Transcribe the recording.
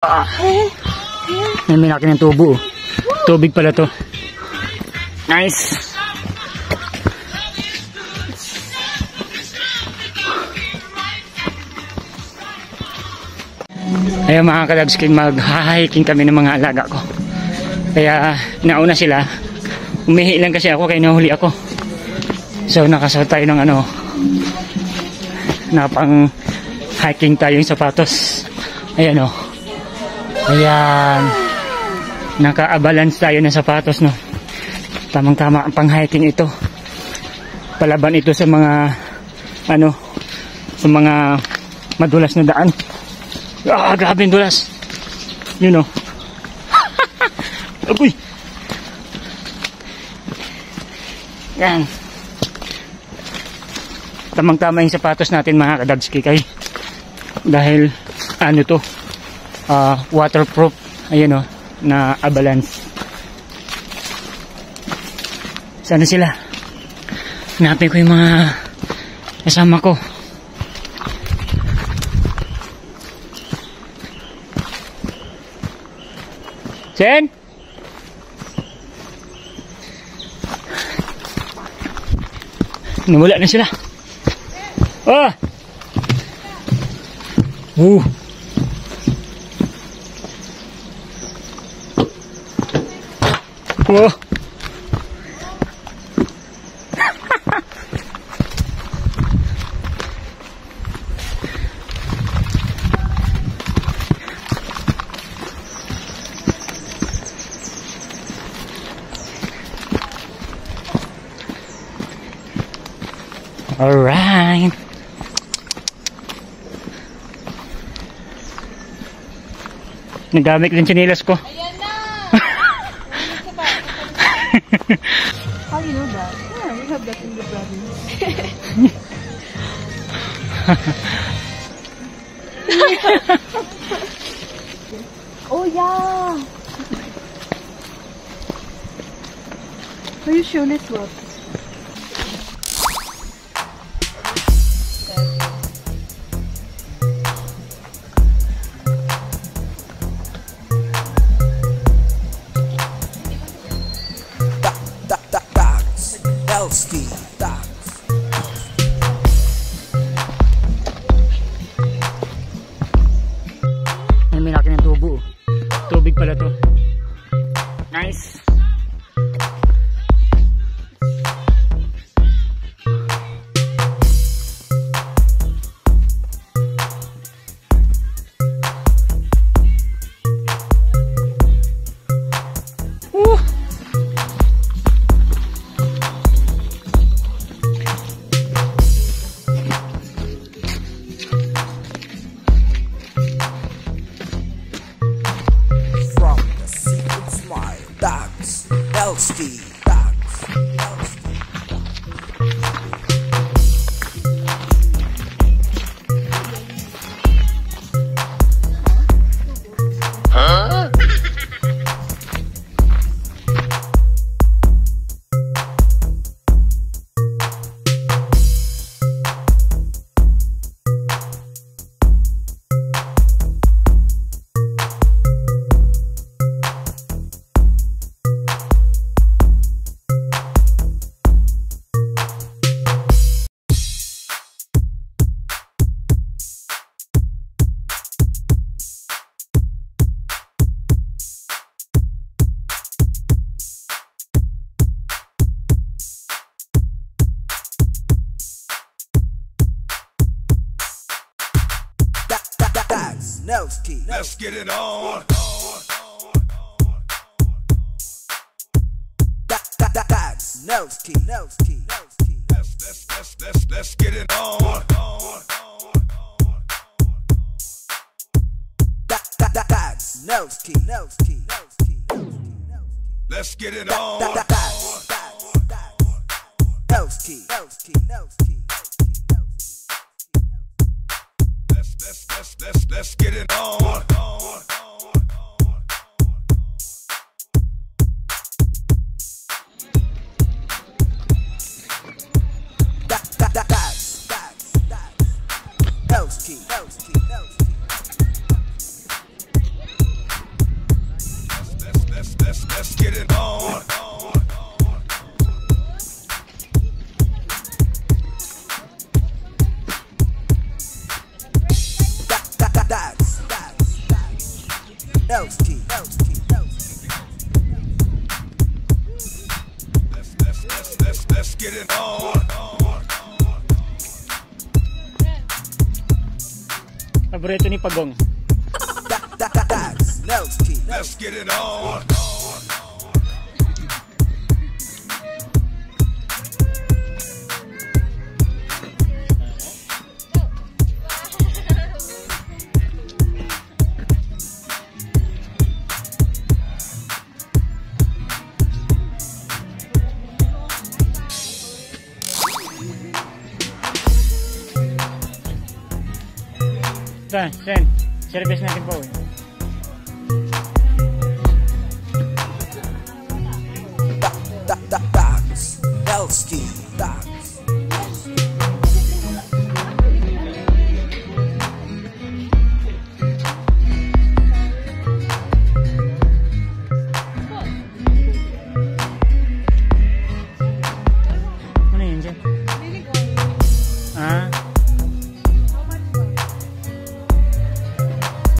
May minaki ng tubo. Tubig pala to. Nice. Ayan mga kadagskin, mag-hiking kami ng mga alaga ko. Kaya nauna sila. Umihi lang kasi ako kaya nahuli ako. So nakasuot tayo ng ano, na pang hiking tayo yung sapatos. Ayan o. Ayan. Naka-balance tayo ng sapatos, no. Tamang-tama ang pang hiking ito. Palaban ito sa mga ano, sa mga madulas na daan. Ah, grabe yung dulas. Yun o. Agoy. Yan. Tamang-tama yung sapatos natin mga kadagski kay. Dahil ano to, waterproof. Ayan o, na balance. Sana sila? Hanapin ko yung mga kasama ko. Sen? Nawala na sila. Ah! Oh! Oh! Alright. Nagamit din chinilas ko. Ayan na! How do you know that? Yeah, we have that in the province. Oh yeah! Are you sure it's what? May minaki ng tubo. Tubig pala to. Nice. Let's get it on. Let's get it on. Let's get it on. Let's get it on. Let's get it on. That's Nelski. Let's get it on. Paborito ni Pagong. That's Nelski. Let's get it on. Sen, service natin po. That's Nelski.